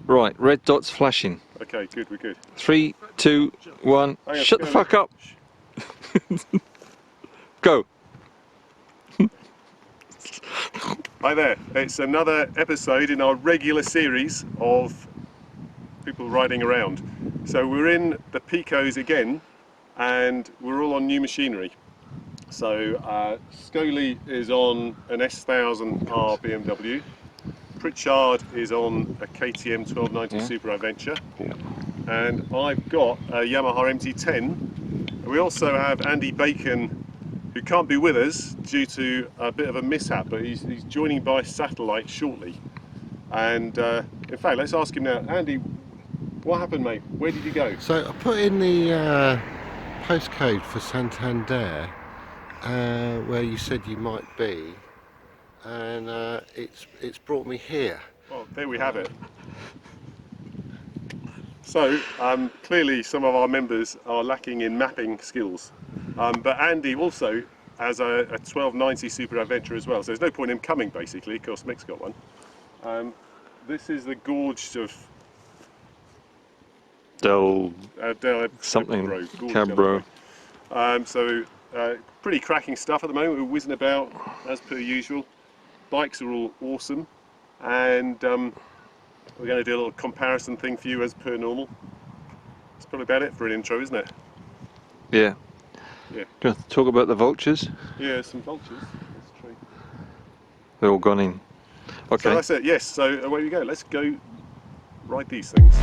Right, red dots flashing. Okay, good, we're good. 3, 2, 1. Shut the fuck up. Go. Hi there, it's another episode in our regular series of people riding around. So we're in the Picos again, and we're all on new machinery. So Scully is on an S1000R BMW. Pritchard is on a KTM 1290 Super Adventure. And I've got a Yamaha MT-10. We also have Andy Bacon, who can't be with us due to a bit of a mishap, but he's joining by satellite shortly. And in fact, let's ask him now. Andy, what happened, mate? Where did you go? So I put in the postcode for Santander, where you said you might be, and it's brought me here. Well, there we have it. So clearly some of our members are lacking in mapping skills, but Andy also has a 1290 Super Adventure as well, so there's no point in him coming basically, of course Mick's got one. This is the gorge of Del something Cabro. So pretty cracking stuff at the moment. We're whizzing about as per usual. Bikes are all awesome, and we're going to do a little comparison thing for you as per normal. That's probably about it for an intro, isn't it? Yeah. Yeah. Do you want to talk about the vultures? Yeah, some vultures. That's true. They're all gone in. Okay. So that's it. Yes. So away we go. Let's go ride these things.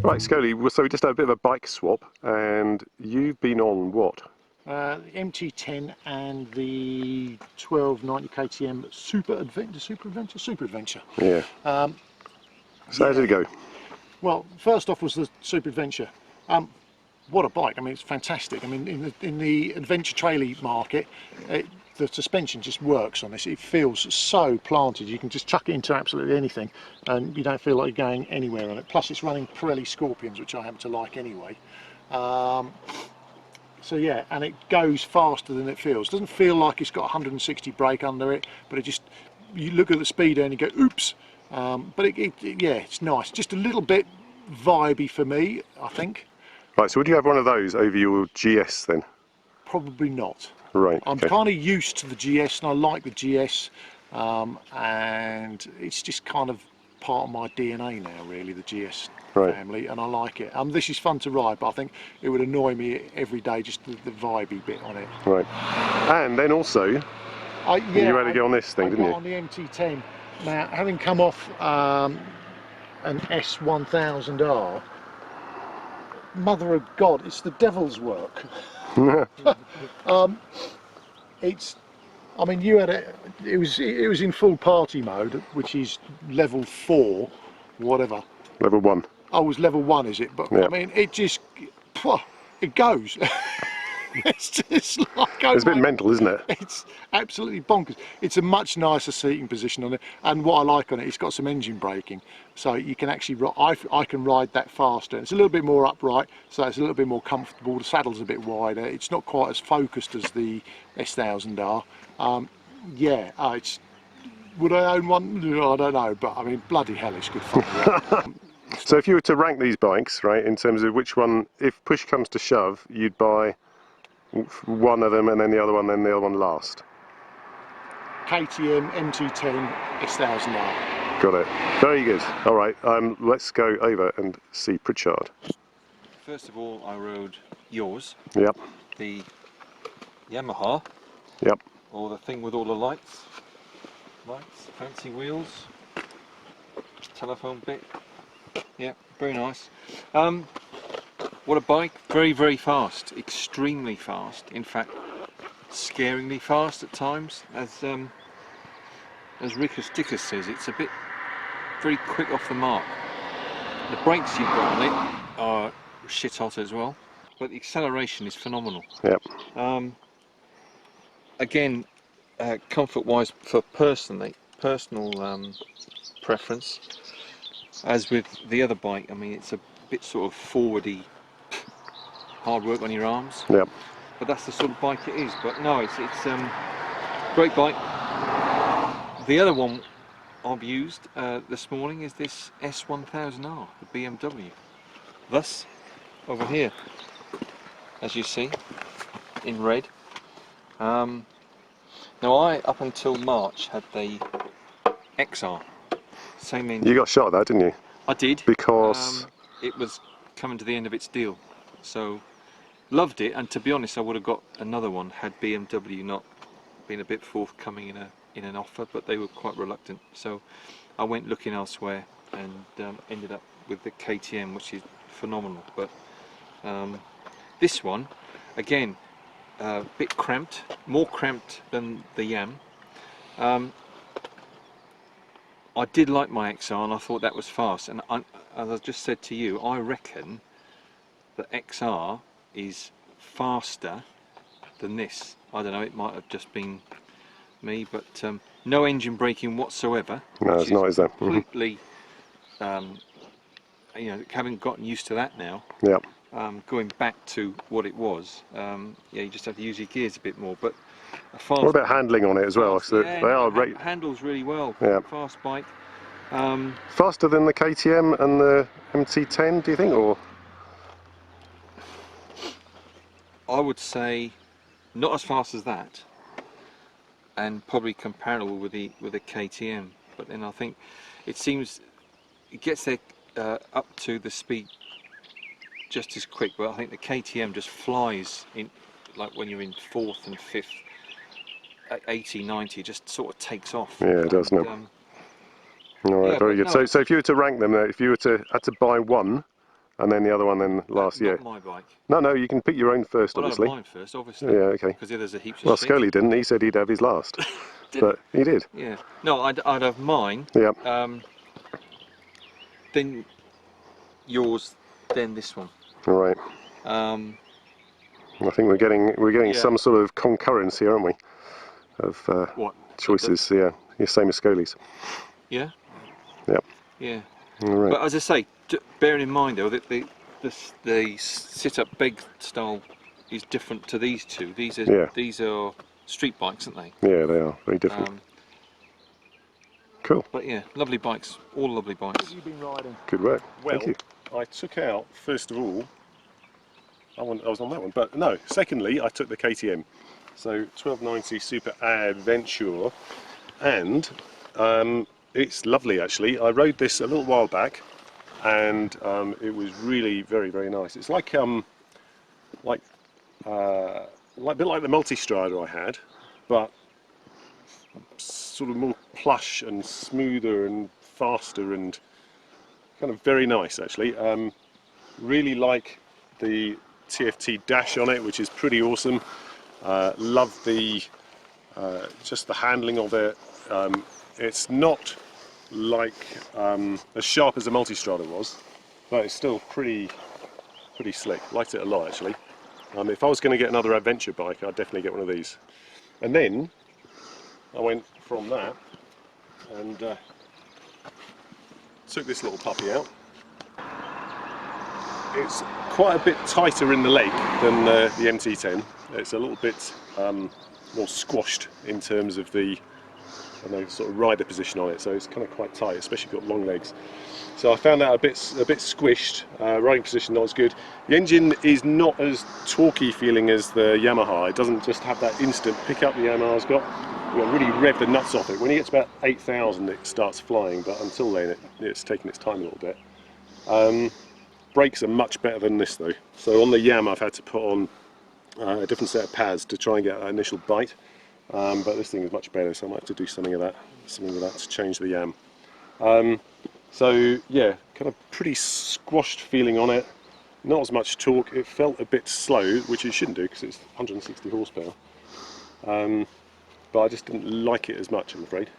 Right, Scully, so we just had a bit of a bike swap, and you've been on what? The MT-10 and the 1290 KTM Super Adventure. Yeah. So how did it go? Well, first off was the Super Adventure. What a bike! I mean, it's fantastic. I mean, in the adventure trailer market, the suspension just works on this. It feels so planted. You can just chuck it into absolutely anything, and you don't feel like you're going anywhere on it. Plus, it's running Pirelli Scorpions, which I happen to like anyway. So yeah, and it goes faster than it feels. Doesn't feel like it's got 160 brake under it, but it just, you look at the speedo and you go, oops. But yeah, it's nice. Just a little bit vibey for me, I think. Right, so would you have one of those over your GS then? Probably not. Right. I'm kind of used to the GS, and I like the GS, and it's just kind of part of my DNA now, really, the GS family, and I like it. This is fun to ride, but I think it would annoy me every day, just the vibey bit on it. Right. And then also, you had to get on this thing, didn't you? On the MT-10. Now, having come off an S1000R, mother of God, it's the devil's work. I mean, you had it was in full party mode, which is level 4, whatever. Level 1. Oh, it was level 1, is it? But yeah. I mean, it just, it goes. It's just like, it's a bit mental, isn't it? It's absolutely bonkers. It's a much nicer seating position on it, and what I like on it, it's got some engine braking, so you can actually, I can ride that faster. It's a little bit more upright, so it's a little bit more comfortable. The saddle's a bit wider. It's not quite as focused as the S1000R. Yeah, would I own one? I don't know, but I mean, bloody hell, it's good fun. So if you were to rank these bikes, right, in terms of which one, if push comes to shove, you'd buy one of them and then the other one, then the other one last? KTM MT-10 S1000R. Got it. Very good. All right, let's go over and see Pritchard. First of all, I rode yours. Yep. The Yamaha. Yep. or the thing with all the lights, fancy wheels, telephone bit. Yeah, very nice. What a bike! Very, very fast, extremely fast. In fact, scaringly fast at times. As Rickus Dickus says, it's a bit very quick off the mark. The brakes you've got on it are shit hot as well, but the acceleration is phenomenal. Yep. Again, comfort-wise, for personal preference, as with the other bike, I mean, it's a bit sort of forwardy, hard work on your arms. Yep. But that's the sort of bike it is. But no, it's great bike. The other one I've used this morning is this S1000R, the BMW. Thus, over here, as you see, in red. Now I, up until March, had the XR, same engine. You got shot at that, didn't you? I did. Because it was coming to the end of its deal. So, loved it, and to be honest, I would have got another one had BMW not been a bit forthcoming in an offer, but they were quite reluctant. So I went looking elsewhere and ended up with the KTM, which is phenomenal. But this one, again, a bit cramped, more cramped than the Yam. I did like my XR, and I thought that was fast. And as I just said to you, I reckon the XR is faster than this. I don't know, it might have just been me, but no engine braking whatsoever. no, it's not, is there? Completely, you know, having gotten used to that now. Yep. Going back to what it was, yeah, you just have to use your gears a bit more. But a fast. What about handling on it as well? So yeah, they are great. Handles really well. Yeah. Fast bike. Faster than the KTM and the MT-10, do you think, or? I would say not as fast as that, and probably comparable with the KTM. But then I think it seems it gets there up to the speed just as quick. But I think the KTM just flies in, like when you're in 4th and 5th, at 80, 90, just sort of takes off. Yeah, it does. No. All right, yeah, very good. No, So if you were to rank them, if you were had to buy one, and then the other one, then last year. Not my bike. No, you can pick your own first, Well, obviously. I'd have mine first, obviously. Yeah, okay. Because the others are heaps of Well, shit. Scully didn't. He said he'd have his last, but he did. Yeah. No, I'd have mine. Yeah. Then yours. Then this one. All right. I think we're getting Yeah. some sort of concurrence here, aren't we? Of What? choices. Yeah. Same as Scully's. Yeah. Yep. Yeah. All right. But as I say, bearing in mind though that the sit-up beg style is different to these two. These are street bikes, aren't they? Yeah, they are very different. Cool. But yeah, lovely bikes, all lovely bikes. You've been riding. Good work. Well, Thank you. I took out, first of all, I was on that one, but no, secondly, I took the KTM. So 1290 Super Adventure, and it's lovely actually. I rode this a little while back, and it was really very, very nice. It's like a bit like the Multistrada I had, but sort of more plush and smoother and faster and kind of very nice actually. Really like the TFT dash on it, which is pretty awesome. Love the just the handling of it. It's not like as sharp as the Multistrada was, but it's still pretty slick. Liked it a lot actually. If I was going to get another adventure bike, I'd definitely get one of these. And then I went from that and took this little puppy out. It's quite a bit tighter in the leg than the MT-10. It's a little bit more squashed in terms of the sort of rider position on it, so it's kind of quite tight, especially if you've got long legs. So I found that a bit squished. Riding position not as good. The engine is not as torquey feeling as the Yamaha. It doesn't just have that instant pickup the Yamaha's got. You know, really rev the nuts off it. When it gets about 8,000 it starts flying, but until then it's taking its time a little bit. Brakes are much better than this though. So on the Yam I've had to put on a different set of pads to try and get that initial bite. but this thing is much better, so I might have to do something with that to change the YAM. So yeah, kind of pretty squashed feeling on it. Not as much torque. It felt a bit slow, which it shouldn't do because it's 160 horsepower. But I just didn't like it as much, I'm afraid.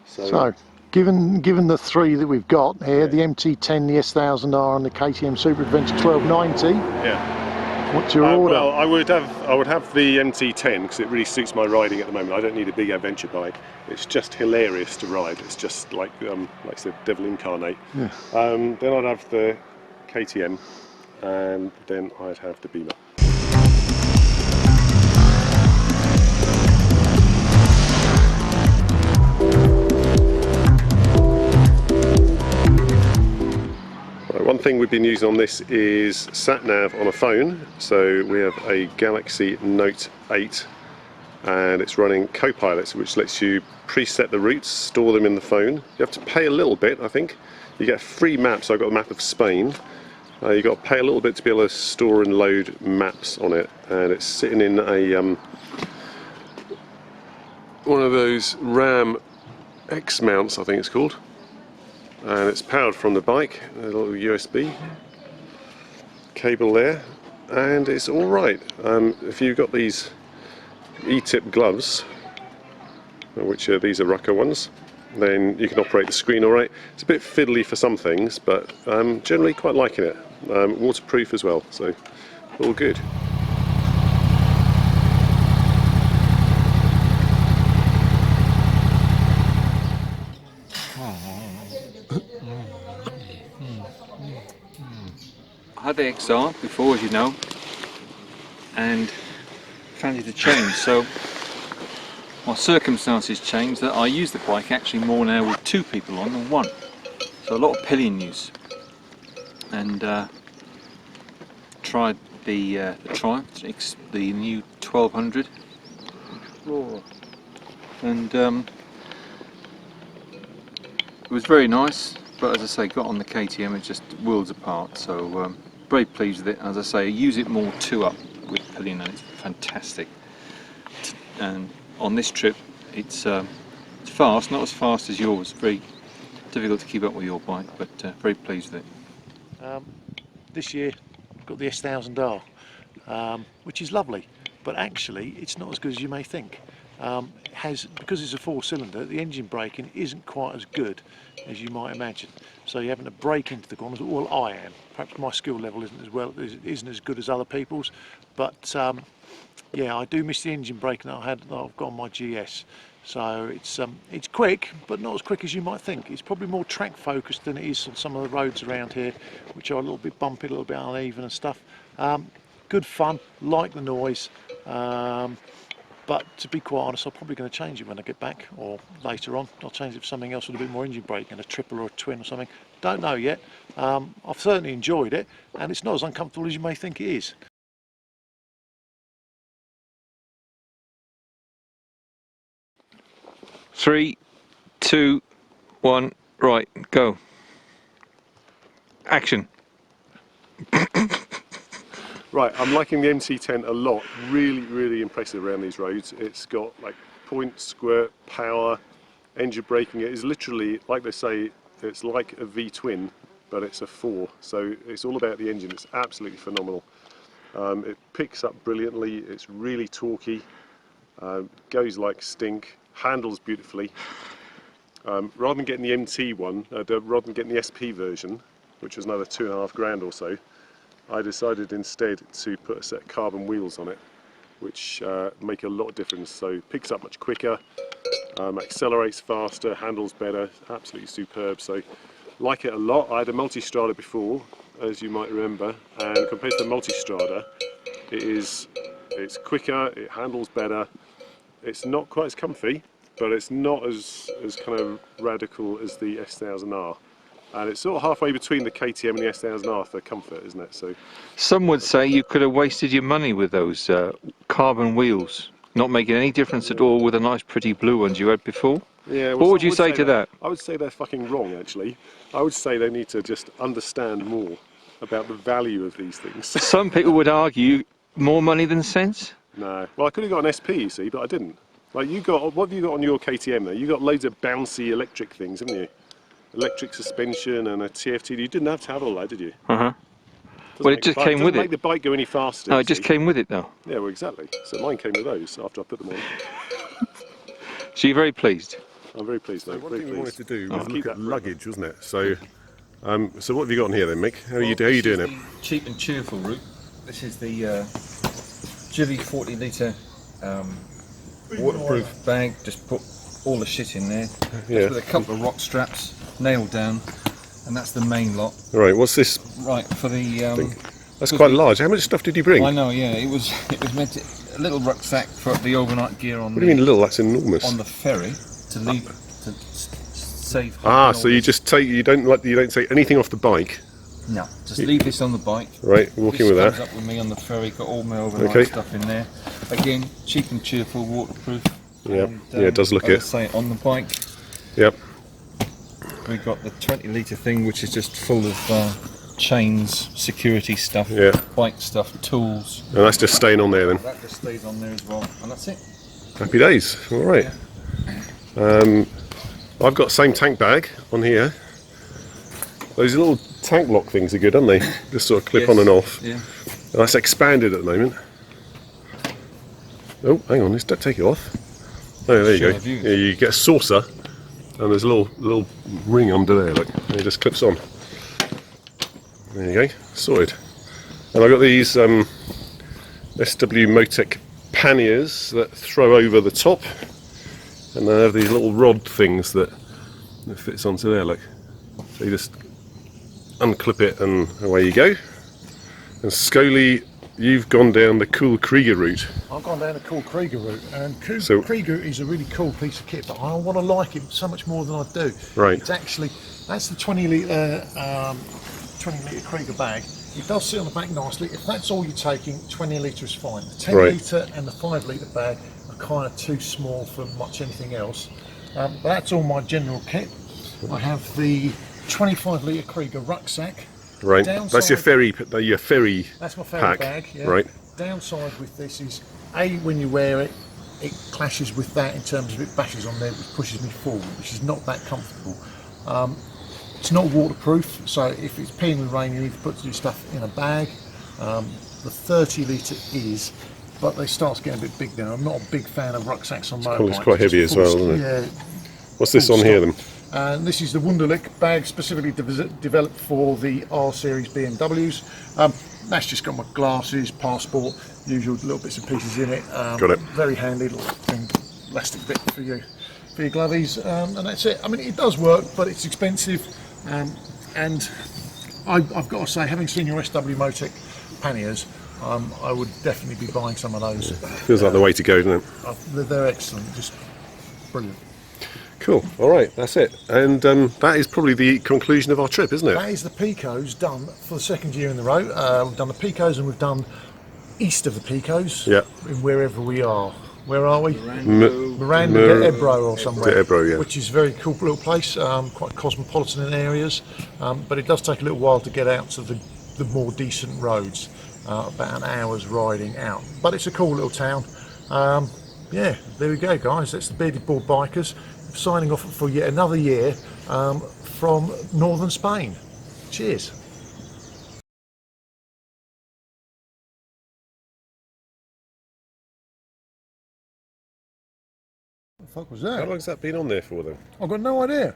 So given the three that we've got here, yeah. the MT-10, the S1000R and the KTM Super Adventure 1290, yeah. what's your order? Well, I would have the MT-10 because it really suits my riding at the moment. I don't need a big adventure bike. It's just hilarious to ride. It's just like I said, devil incarnate. Yeah. Then I'd have the KTM, and then I'd have the Beamer. One thing we've been using on this is satnav on a phone. So we have a Galaxy Note 8 and it's running Copilot, which lets you preset the routes, store them in the phone. You have to pay a little bit, I think. You get a free map, so I've got a map of Spain. You've got to pay a little bit to be able to store and load maps on it, and it's sitting in a one of those RAM X mounts, I think it's called. And it's powered from the bike, a little USB cable there, and it's all right. If you've got these E-tip gloves, which these are Rucker ones, then you can operate the screen all right. It's a bit fiddly for some things, but I'm generally quite liking it. Waterproof as well, so all good. I had the XR before, as you know, and fancied a change, so my circumstances changed that I use the bike actually more now with two people on than one. So a lot of pillion use, and tried the Triumph, the new 1200 Explorer, and it was very nice. But as I say, got on the KTM, it's just worlds apart. So very pleased with it. As I say, I use it more two up with pillion, and it's fantastic. And on this trip, it's fast, not as fast as yours. Very difficult to keep up with your bike, but very pleased with it. This year I've got the S1000R, which is lovely, but actually it's not as good as you may think. Because it's a four-cylinder, the engine braking isn't quite as good as you might imagine. So you're having to brake into the corners. Well, I am. Perhaps my skill level isn't as good as other people's, but yeah, I do miss the engine braking that I've got on my GS. So it's quick, but not as quick as you might think. It's probably more track focused than it is on some of the roads around here, which are a little bit bumpy, a little bit uneven and stuff. Good fun, like the noise. But to be quite honest, I'm probably going to change it when I get back, or later on. I'll change it for something else with a bit more engine braking, a triple or a twin or something. Don't know yet. I've certainly enjoyed it, and it's not as uncomfortable as you may think it is. Three, two, one, right, go. Action. Right, I'm liking the MT-10 a lot. Really, really impressive around these roads. It's got like point, squirt, power, engine braking. It is literally, like they say, it's like a V-twin, but it's a 4. So it's all about the engine. It's absolutely phenomenal. It picks up brilliantly. It's really torquey. Goes like stink. Handles beautifully. Rather than getting the MT one, rather than getting the SP version, which was another £2.5 or so, I decided instead to put a set of carbon wheels on it, which make a lot of difference. So picks up much quicker, accelerates faster, handles better, absolutely superb. So like it a lot. I had a Multistrada before, as you might remember, and compared to the Multistrada, it's quicker, it handles better. It's not quite as comfy, but it's not as kind of radical as the S1000R. And it's sort of halfway between the KTM and the S1000R for comfort, isn't it? So Some would say you could have wasted your money with those carbon wheels, not making any difference at all with the nice pretty blue ones you had before. yeah, well, What would some you say to that? I would say they're fucking wrong, actually. I would say they need to just understand more about the value of these things. Some people would argue more money than sense. No, well, I could have got an SP, you see, but I didn't. Like what have you got on your KTM there? You got loads of bouncy electric things, haven't you? Electric suspension and a TFT. You didn't have to have all that, did you? Well, it just came with Doesn't make it. the bike go any faster. No, you it just see. came with it though. Yeah, well, exactly. So mine came with those after I put them on. So you're very pleased. I'm very pleased, mate. One Very thing we wanted pleased. to do Oh, was keep look that at forever. luggage, wasn't it? So, so what have you got on here then, Mick? How are you doing it? Cheap and cheerful route. This is the Jilly 40 litre waterproof bag. Just put all the shit in there. Yeah. Just with a couple of rock straps nailed down, and that's the main lot. Right, what's this? Right for the. That's quite large. How much stuff did you bring? I know, yeah. It was meant to, a little rucksack for the overnight gear on. What do you mean little? That's enormous. On the ferry to leave to save. So you just take you don't take anything off the bike. No, just leave this on the bike. Right, walking with This that. comes up with me on the ferry. Got all my overnight Okay. stuff in there. Again, cheap and cheerful, waterproof. Yeah, And, yeah, it does look as it. I say, on the bike, Yep. we got the 20 litre thing, which is just full of chains, security stuff, Yeah. bike stuff, tools. And that's just staying on there then. That just stays on there as well, and that's it. Happy days. All right. I've got same tank bag on here. Those little tank lock things are good, aren't they? Just sort of clip on and off. Yeah. And that's expanded at the moment. Oh, hang on, let's take it off. Oh, there you Show go. the views. Yeah, you get a saucer, and there's a little ring under there. Look, and it just clips on. There you go, sorted. And I've got these SW Motec panniers that throw over the top, and they have these little rod things that fits onto there. Look, so you just unclip it, and away you go. And Scully, you've gone down the Cool Krieger route. I've gone down the Cool Krieger route, and So- Krieger is a really cool piece of kit, but I want to like it so much more than I do. Right. It's actually, that's the 20 litre Krieger bag. It does sit on the back nicely. If that's all you're taking, 20 litre is fine. The 10 Right. litre and the 5 litre bag are kind of too small for much anything else. But that's all my general kit. I have the 25 litre Krieger rucksack. Right, Downside- that's your ferry That's my ferry pack, bag. Yeah. right? Downside with this is, when you wear it, it clashes with that in terms of it bashes on there, which pushes me forward, which is not that comfortable. It's not waterproof, so if it's peeing with rain, you need to put your stuff in a bag. The 30 litre is, but they start getting a bit big now. I'm not a big fan of rucksacks on motorbikes. It's quite heavy as well, isn't it? Yeah. What's this Full on here stop. then? And this is the Wunderlich bag, specifically developed for the R series BMWs. That's just got my glasses, passport, usual little bits and pieces in it. Got it. Very handy, little thing, elastic bit for your glovies, and that's it. I mean, it does work, but it's expensive. And I've got to say, having seen your SW Motec panniers, I would definitely be buying some of those. Feels like the way to go, doesn't it? They're excellent, just brilliant. Cool. All right, that's it. And that is probably the conclusion of our trip, isn't it? That is the Picos done for the second year in the row. We've done the Picos, and we've done east of the Picos. Yeah. In wherever we are. Where are we? M- Miranda de Ebro or somewhere. De Ebro, yeah. Which is a very cool little place, quite cosmopolitan in areas, but it does take a little while to get out to the more decent roads, about an hour's riding out. But it's a cool little town. Yeah, there we go, guys. That's the Bearded Board Bikers signing off for yet another year from northern Spain. Cheers. What the fuck was How that? long's that been on there for then? I've got no idea.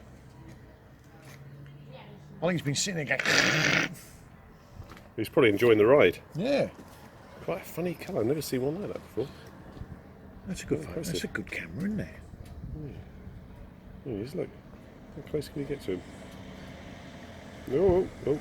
I think he's been sitting there going, He's probably enjoying the ride. yeah, Quite a funny colour. I've never seen one like that before. that's a good impressive. that's a good camera, isn't it? Oh, just look. How close can you get to him? Oh, oh, oh.